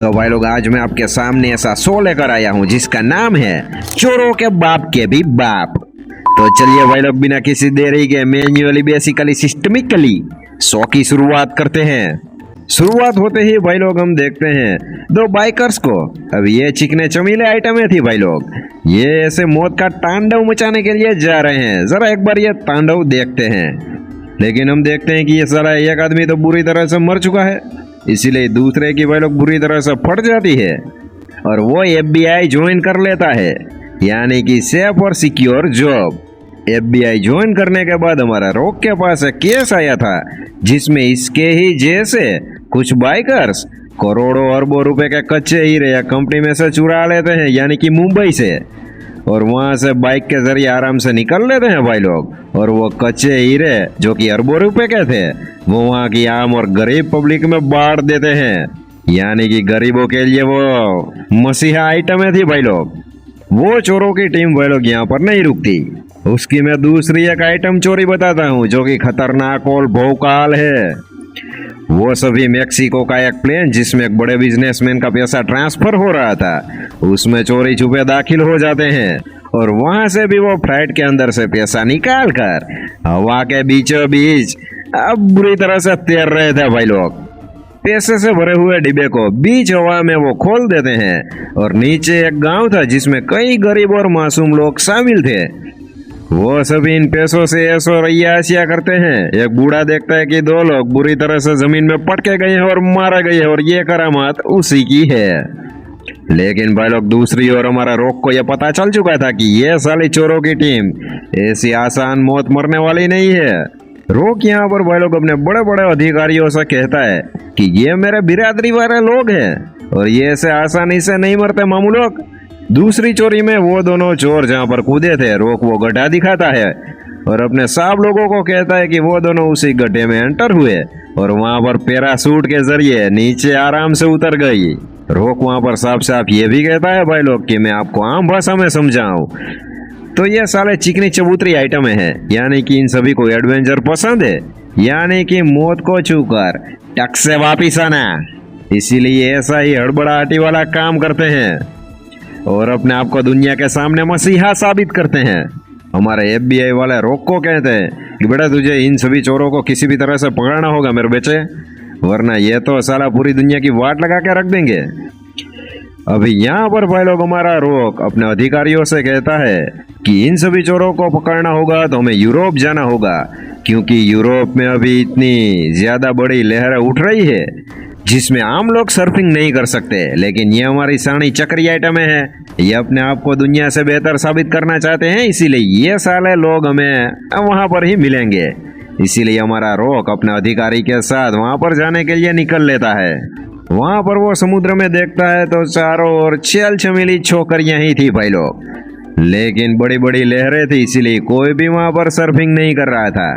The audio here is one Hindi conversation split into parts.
तो भाई लोग आज मैं आपके सामने ऐसा शो लेकर आया हूँ जिसका नाम है चोरों के बाप के भी बाप। तो चलिए भाई लोग बिना किसी देरी के मैन्युअली बेसिकली सिस्टमिकली शो की शुरुआत करते हैं। शुरुआत होते ही भाई लोग हम देखते हैं दो बाइकर्स को। अब ये चिकने चमीले आइटमें थी भाई लोग, ये ऐसे मौत का तांडव मचाने के लिए जा रहे हैं। जरा एक बार ये तांडव देखते हैं। लेकिन हम देखते हैं कि ये सारा एक आदमी तो बुरी तरह से मर चुका है, इसीलिए दूसरे की भाई लोग बुरी तरह से फट जाती है और वो FBI ज्वाइन कर लेता है, यानी कि सेफ और सिक्योर जॉब। FBI ज्वाइन करने के बाद हमारा रॉक के पास एक केस आया था जिसमें इसके ही जैसे कुछ बाइकर्स करोड़ों अरबों रुपए के कच्चे हीरे कंपनी में से चुरा लेते हैं, यानी कि मुंबई से, और वहां से बाइक के जरिए आराम से निकल लेते हैं भाई लोग। और वो कच्चे हीरे जो कि अरबों रुपए के थे वो वहां की आम और गरीब पब्लिक में बांट देते हैं, यानी कि गरीबों के लिए वो मसीहा आइटमें थी भाई लोग। वो चोरों की टीम भाई लोग यहाँ पर नहीं रुकती, उसकी मैं दूसरी एक आइटम चोरी बताता हूँ जो कि खतरनाक और भौकाल है। वो सभी मेक्सिको का एक प्लेन जिसमें एक बड़े बिजनेसमैन का पैसा ट्रांसफर हो रहा था, उसमें चोरी छुपे दाखिल हो जाते हैं और वहां से भी वो फ्लाइट के अंदर से पैसा निकाल कर हवा के बीचों बीच अब बुरी तरह से तैर रहे थे भाई लोग। पैसे से भरे हुए डिब्बे को बीच हवा में वो खोल देते हैं और नीचे एक गांव था जिसमें कई गरीब और मासूम लोग शामिल थे। वो सभी इन पैसों से ऐसो रैयासिया करते हैं। एक बूढ़ा देखता है कि दो लोग बुरी तरह से जमीन में पटके गए हैं और मारे गए हैं और ये करामात उसी की है। लेकिन भाई लोग दूसरी ओर हमारा रॉक को यह पता चल चुका था कि ये साली चोरों की टीम ऐसी आसान मौत मरने वाली नहीं है। रॉक यहाँ पर भाई लोग अपने बड़े बड़े अधिकारियों से कहता है कि ये मेरे बिरादरी वाले लोग हैं और ये ऐसे आसानी से नहीं मरते मामू लोग। दूसरी चोरी में वो दोनों चोर जहाँ पर कूदे थे, रॉक वो गड्ढा दिखाता है और अपने सब लोगों को कहता है कि वो दोनों उसी गड्ढे में एंटर हुए और वहां पर पैराशूट के जरिए नीचे आराम से उतर गई। रॉक वहां पर साफ साफ ये भी कहता है भाई लोग कि मैं आपको आम भाषा में समझाऊं तो ये साले चिकनी चबूतरी आइटमें हैं, यानी कि इन सभी को एडवेंचर पसंद है, यानी कि मौत को छूकर टक से वापिस आना। इसीलिए ऐसा ही हड़बड़ाहटी वाला काम करते हैं और अपने आप को दुनिया के सामने मसीहा साबित करते हैं। हमारे FBI वाले रॉक को कहते हैं कि बेटा तुझे इन सभी चोरों को किसी भी तरह से पकड़ना होगा मेरे बेटे, वरना ये तो साला पूरी दुनिया की वाट लगा के रख देंगे। अभी यहाँ पर भाई लोग हमारा रॉक अपने अधिकारियों से कहता है कि इन सभी चोरों को पकड़ना होगा तो हमें यूरोप जाना होगा, क्योंकि यूरोप में अभी इतनी ज्यादा बड़ी लहरें उठ रही है जिसमें आम लोग सर्फिंग नहीं कर सकते। लेकिन ये हमारी सानी चक्री आइटमें हैं, ये अपने आप को दुनिया से बेहतर साबित करना चाहते हैं, इसीलिए ये साले लोग हमें वहां पर ही मिलेंगे। इसीलिए हमारा रॉक अपने अधिकारी के साथ वहां पर जाने के लिए निकल लेता है। वहां पर वो समुद्र में देखता है तो चारों ओर छेल छमीली छोकरियां ही थी भाई लोग, लेकिन बड़ी बड़ी लहरें थी, इसीलिए कोई भी वहां पर सर्फिंग नहीं कर रहा था।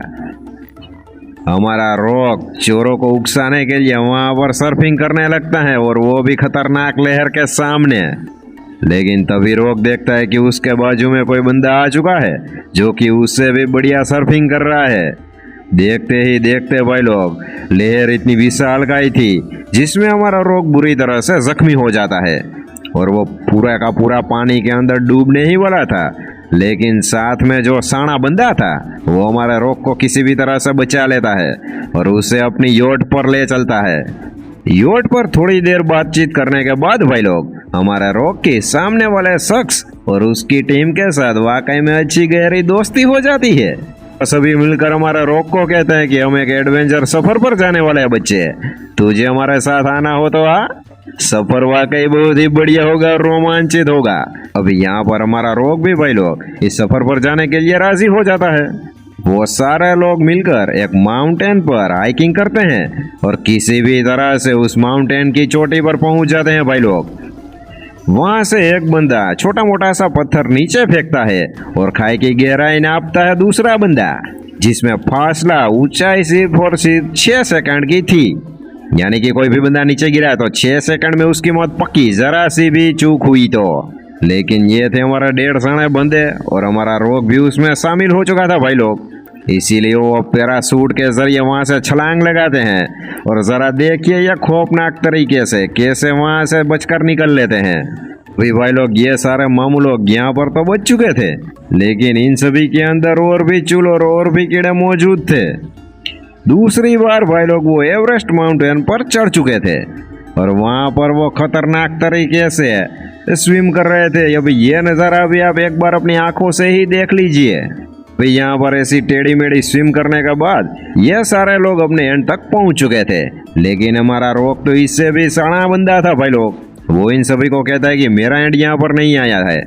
हमारा रॉक चोरों को उकसाने के लिए वहां पर सर्फिंग करने लगता है और वो भी खतरनाक लहर के सामने। लेकिन तभी रॉक देखता है कि उसके बाजू में कोई बंदा आ चुका है जो कि उससे भी बढ़िया सर्फिंग कर रहा है। देखते ही देखते भाई लोग लहर इतनी विशालकाय थी जिसमें हमारा रॉक बुरी तरह से जख्मी हो जाता है और वो पूरा का पूरा पानी के अंदर डूबने ही वाला था। लेकिन साथ में जो साना बंदा था वो हमारे रॉक को किसी भी तरह से बचा लेता है और उसे अपनी योट पर ले चलता है। योट पर थोड़ी देर बातचीत करने के बाद भाई लोग हमारे रॉक के सामने वाले शख्स और उसकी टीम के साथ वाकई में अच्छी गहरी दोस्ती हो जाती है। सभी मिलकर हमारे रॉक को कहते हैं कि हम एक एडवेंचर सफर पर जाने वाले हैं बच्चे, तुझे हमारे साथ आना हो तो आ, सफर वाकई बहुत ही बढ़िया होगा और रोमांचित होगा। अभी यहाँ पर हमारा रॉक भी भाई लोग इस सफर पर जाने के लिए राजी हो जाता है। वो सारे लोग मिलकर एक माउंटेन पर हाइकिंग करते हैं और किसी भी तरह से उस माउंटेन की चोटी पर पहुंच जाते हैं भाई लोग। वहां से एक बंदा छोटा मोटा सा पत्थर नीचे फेंकता है और खाई की गहराई नापता है दूसरा बंदा, जिसमें फासला ऊंचाई सिर्फ और सिर्फ 6 सेकंड की थी, यानी कि कोई भी बंदा नीचे गिरा तो 6 सेकंड में उसकी मौत पक्की, जरा सी भी चूक हुई तो। लेकिन ये थे हमारा 1.5 साने बंदे और हमारा रॉक भी उसमें शामिल हो चुका था भाई लोग। इसीलिए वो पैराशूट के जरिए वहां से छलांग लगाते हैं और जरा देखिए यह खौफनाक तरीके से कैसे वहां से बचकर निकल लेते हैं। भाई लोग ये सारे मामू लोग यहाँ पर तो बच चुके थे, लेकिन इन सभी के अंदर और भी चूल और भी कीड़े मौजूद थे। दूसरी बार भाई लोग वो एवरेस्ट माउंटेन पर चढ़ चुके थे और वहां पर वो खतरनाक तरीके से स्विम कर रहे थे। अभी ये नज़ारा भी आप एक बार अपनी आंखों से ही देख लीजिए। भाई यहाँ पर ऐसी टेढ़ी मेढ़ी स्विम करने के बाद ये सारे लोग अपने एंड तक पहुंच चुके थे, लेकिन हमारा रॉक तो इससे भी सड़ा बंदा था भाई लोग। वो इन सभी को कहता है कि मेरा एंड यहाँ पर नहीं आया है,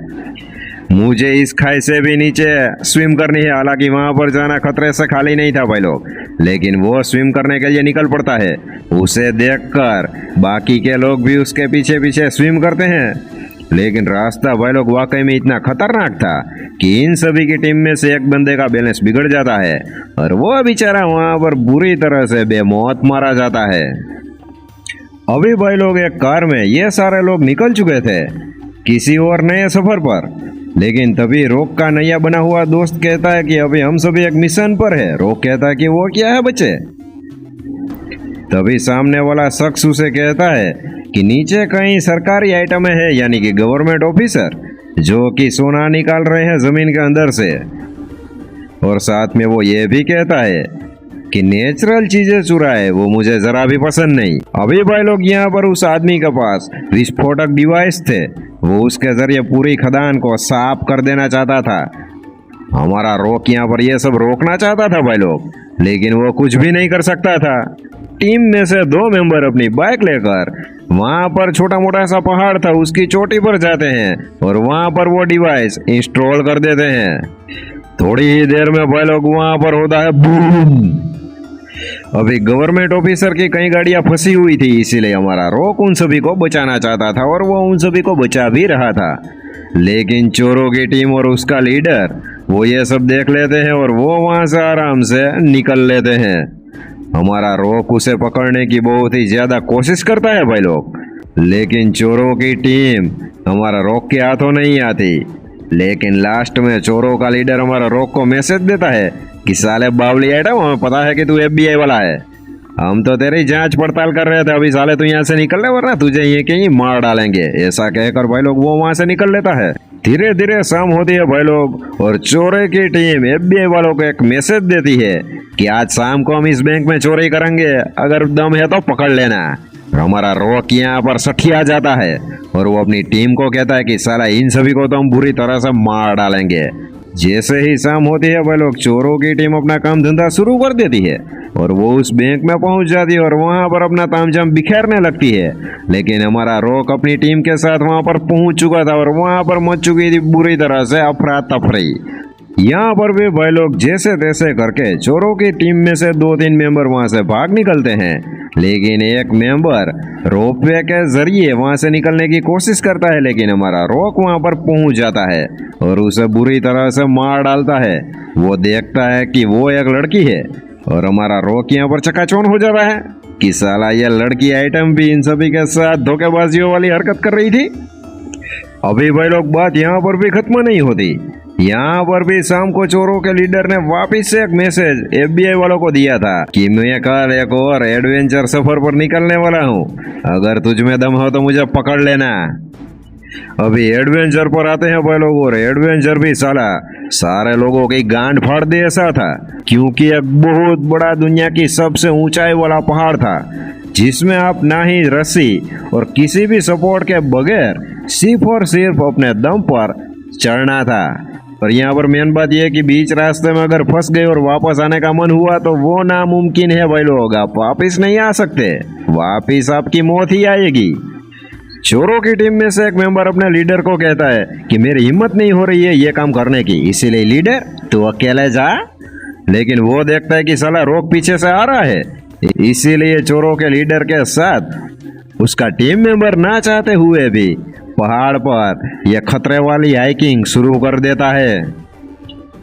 मुझे इस खाई से भी नीचे स्विम करनी है। हालांकि वहां पर जाना खतरे से खाली नहीं था भाई लोग, लेकिन वो स्विम करने के लिए निकल पड़ता है। उसे देखकर बाकी के लोग भी उसके पीछे पीछे स्विम करते हैं, लेकिन रास्ता भाई लोग वाकई में इतना खतरनाक था कि इन सभी की टीम में से एक बंदे का बैलेंस बिगड़ जाता है और वो बेचारा वहां पर बुरी तरह से बेमौत मारा जाता है। अभी भाई लोग एक कार में ये सारे लोग निकल चुके थे किसी और नए सफर पर, लेकिन तभी रोक का नया बना हुआ दोस्त कहता है कि अभी हम सभी एक मिशन पर है। रोक कहता है कि वो क्या है बच्चे? तभी सामने वाला शख्स उसे कहता है कि नीचे कहीं सरकारी आइटम है, यानी कि गवर्नमेंट ऑफिसर जो कि सोना निकाल रहे हैं जमीन के अंदर से। और साथ में वो ये भी कहता है कि नेचुरल चीजें चुराए वो मुझे जरा भी पसंद नहीं। अभी भाई लोग यहाँ पर उस आदमी के पास विस्फोटक डिवाइस थे, वो उसके जरिए पूरी खदान को साफ कर देना चाहता था। हमारा रॉक यहाँ पर ये सब रोकना चाहता था भाई लोग, लेकिन वो कुछ भी नहीं कर सकता था। टीम में से 2 मेंबर अपनी बाइक लेकर वहां पर छोटा मोटा सा पहाड़ था उसकी चोटी पर जाते हैं और वहां पर वो डिवाइस इंस्टॉल कर देते हैं। थोड़ी ही देर में भाई लोग वहां पर होता है बूम। अभी गवर्नमेंट ऑफिसर की कई गाड़ियां फंसी हुई थी, इसीलिए हमारा रॉक उन सभी को बचाना चाहता था और वो उन सभी को बचा भी रहा था। लेकिन चोरों की टीम और उसका लीडर वो ये सब देख लेते हैं और वो वहां से आराम से निकल लेते हैं। हमारा रॉक उसे पकड़ने की बहुत ही ज्यादा कोशिश करता है भाई लोग, लेकिन चोरों की टीम हमारा रॉक के हाथों नहीं आती। लेकिन लास्ट में चोरों का लीडर हमारा रॉक को मैसेज देता है कि साले बावली आइटम, हमें पता है कि तू FBI वाला है, हम तो तेरी जांच पड़ताल कर रहे थे, अभी साले तू यहाँ से निकल ले वरना तुझे ये कहीं मार डालेंगे। ऐसा कहकर भाई लोग वो वहां से निकल लेता है। धीरे धीरे शाम होती है भाई लोग और चोरों की टीम FBI वालों को एक मैसेज देती है कि आज शाम को हम इस बैंक में चोरी करेंगे, अगर दम है तो पकड़ लेना। हमारा रॉक यहाँ पर सठिया जाता है और वो अपनी टीम को कहता है कि साला इन सभी को तो हम बुरी तरह से मार डालेंगे। जैसे ही शाम होती है भाई लोग चोरों की टीम अपना काम धंधा शुरू कर देती है और वो उस बैंक में पहुंच जाती है और वहां पर अपना तामझाम बिखेरने लगती है। लेकिन हमारा रॉक अपनी टीम के साथ वहां पर पहुंच चुका था और वहां पर मच चुकी थी बुरी तरह से अफरा तफरी। यहाँ पर भी भाई लोग जैसे तैसे करके चोरों की टीम में से 2-3 मेंबर वहां से भाग निकलते हैं, लेकिन एक मेंबर रोपवे के जरिए वहां से निकलने की कोशिश करता है, लेकिन हमारा रॉक वहां पर पहुंच जाता है और उसे बुरी तरह से मार डालता है। वो देखता है कि वो एक लड़की है और हमारा रॉक यहाँ पर चकाचौंध हो जाता है कि साला ये लड़की आइटम भी इन सभी के साथ धोखेबाजियों वाली हरकत कर रही थी। अभी भाई लोग बात यहाँ पर भी खत्म नहीं होती। यहाँ पर भी शाम को चोरों के लीडर ने वापिस से एक मैसेज FBI वालों को दिया था कि मैं कल एक और एडवेंचर सफर पर निकलने वाला हूँ, अगर तुझ में दम हो तो मुझे पकड़ लेना। अभी एडवेंचर पर आते हैं भाई लोग और एडवेंचर भी साला सारे लोगों की गांड फाड़ दे ऐसा था, क्योंकि एक बहुत बड़ा दुनिया की सबसे ऊंचाई वाला पहाड़ था जिसमें आप ना ही रस्सी और किसी भी सपोर्ट के बगैर सिर्फ और सिर्फ अपने दम पर चढ़ना था। और यहाँ पर मेन बात यह है कि बीच रास्ते में अगर फंस गए और वापस आने का मन हुआ तो वो नामुमकिन है भाई लोग, आप वापिस नहीं आ सकते, वापिस आपकी मौत ही आएगी। चोरों की टीम में से एक मेंबर अपने लीडर को कहता है कि मेरी हिम्मत नहीं हो रही है ये काम करने की, इसीलिए लीडर तू अकेले जा। लेकिन वो देखता है कि साला रॉक पीछे से आ रहा है, इसीलिए चोरों के लीडर के साथ उसका टीम मेंबर ना चाहते हुए भी पहाड़ पर यह खतरे वाली हाइकिंग शुरू कर देता है।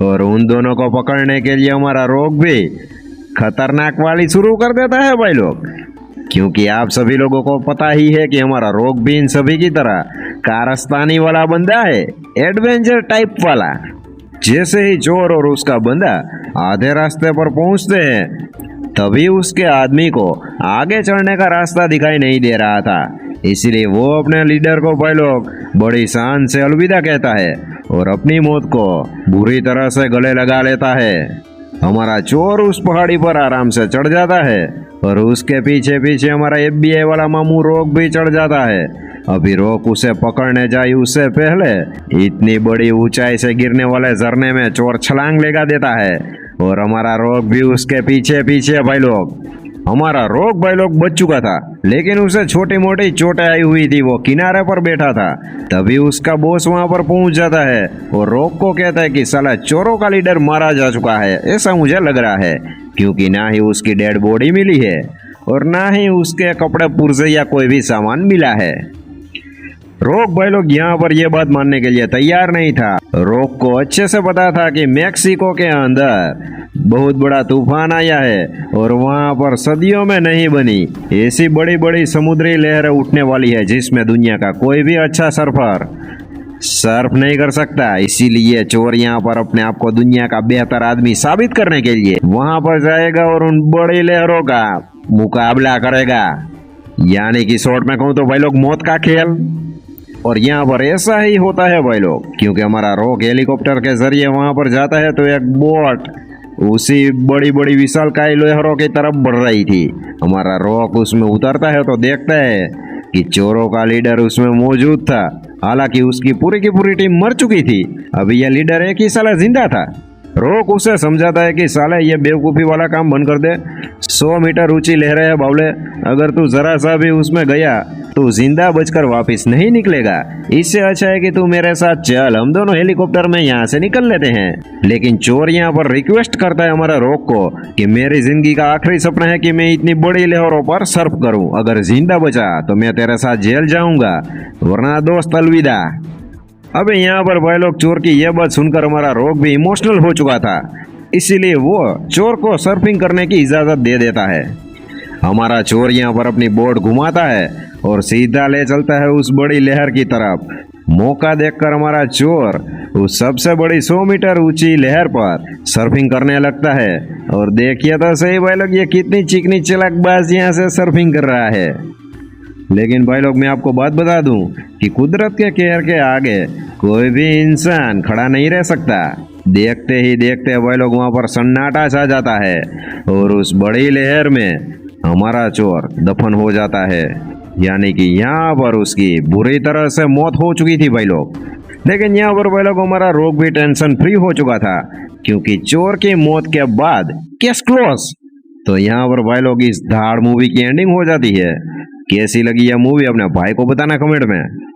और उन दोनों को पकड़ने के लिए हमारा रॉक भी खतरनाक वाली शुरू कर देता है भाई लोग, क्योंकि आप सभी लोगों को पता ही है कि हमारा रॉक भी इन सभी की तरह कारस्तानी वाला बंदा है, एडवेंचर टाइप वाला। जैसे ही चोर और उसका बंदा आधे रास्ते पर पहुंचते हैं, तभी उसके आदमी को आगे चढ़ने का रास्ता दिखाई नहीं दे रहा था। इसीलिए वो अपने लीडर को भाई लोग बड़ी शान से अलविदा कहता है और अपनी मौत को बुरी तरह से गले लगा लेता है। हमारा चोर उस पहाड़ी पर आराम से चढ़ जाता है और उसके पीछे पीछे हमारा FBI वाला मामू रॉक भी चढ़ जाता है। अभी रॉक उसे पकड़ने जाए उससे पहले इतनी बड़ी ऊंचाई से गिरने वाले झरने में चोर छलांग लगा देता है और हमारा रॉक भी उसके पीछे पीछे भाई लोग। हमारा रॉक भाई लोग बच चुका था, लेकिन उसे छोटी मोटी चोटें आई हुई थी। वो किनारे पर बैठा था। तभी उसका बॉस वहां पर पहुंच जाता है और रॉक को कहता है कि साला चोरों का लीडर मारा जा चुका है, ऐसा मुझे लग रहा है, क्योंकि ना ही उसकी डेड बॉडी मिली है और ना ही उसके कपड़े पुर्जे या कोई भी सामान मिला है। रॉक भाई लोग यहाँ पर यह बात मानने के लिए तैयार नहीं था। रॉक को अच्छे से पता था कि मेक्सिको के अंदर बहुत बड़ा तूफान आया है और वहां पर सदियों में नहीं बनी ऐसी बड़ी बड़ी समुद्री लहरें उठने वाली है जिसमें दुनिया का कोई भी अच्छा सर्फर सर्फ नहीं कर सकता। इसीलिए चोर यहाँ पर अपने आप को दुनिया का बेहतर आदमी साबित करने के लिए वहां पर जाएगा और उन बड़ी लहरों का मुकाबला करेगा। यानी कि शॉर्ट में कहूँ तो भाई लोग मौत का खेल। और यहाँ पर ऐसा ही होता है भाई लोग, क्योंकि हमारा रॉक हेलीकॉप्टर के जरिए वहां पर जाता है तो एक बोट उसी बड़ी बड़ी विशालकाय लहरों की तरफ बढ़ रही थी। हमारा रॉक उसमें उतरता है तो देखता है कि चोरों का लीडर उसमें मौजूद था। हालांकि उसकी पूरी की पूरी टीम मर चुकी थी। अभी यह लीडर एक ही साला जिंदा था। रॉक उसे समझाता है कि साले ये बेवकूफ़ी वाला काम बंद कर दे। 100 मीटर ऊंची लहरें है बावले, अगर तू जरा सा भी उसमें गया तो जिंदा बचकर वापस नहीं निकलेगा। इससे अच्छा है कि तू मेरे साथ चल, हम दोनों हेलीकॉप्टर में यहाँ से निकल लेते हैं। लेकिन चोर यहाँ पर रिक्वेस्ट करता है हमारा रॉक को कि मेरी जिंदगी का आखिरी सपना है कि मैं इतनी बड़ी लहरों पर सर्फ करूं। अगर जिंदा बचा तो मैं तेरे साथ जेल जाऊंगा, वरना दोस्त अलविदा। अबे यहाँ पर भाई लोग चोर की यह बात सुनकर हमारा रॉक भी इमोशनल हो चुका था। इसीलिए वो चोर को सर्फिंग करने की इजाजत दे देता है। हमारा चोर यहाँ पर अपनी बोट घुमाता है और सीधा ले चलता है उस बड़ी लहर की तरफ। मौका देखकर हमारा चोर उस सबसे बड़ी 100 मीटर ऊंची लहर पर सर्फिंग करने लगता है। और देखिए तो सही भाई लोग, ये कितनी चिकनी चालाकबाज यहाँ से सर्फिंग कर रहा है। लेकिन भाई लोग मैं आपको बात बता दूं कि कुदरत के कहर के आगे कोई भी इंसान खड़ा नहीं रह सकता। देखते ही देखते भाई लोग वहां पर सन्नाटा छा जाता है और उस बड़ी लहर में हमारा चोर दफन हो जाता है। यानी कि यहाँ पर उसकी बुरी तरह से मौत हो चुकी थी भाई लोग। लेकिन यहाँ पर भाई लोग हमारा रॉक भी टेंशन फ्री हो चुका था, क्योंकि चोर की मौत के बाद केस क्लोज। तो यहाँ पर भाई लोग इस धाड़ मूवी की एंडिंग हो जाती है। कैसी लगी यह मूवी अपने भाई को बताना कमेंट में।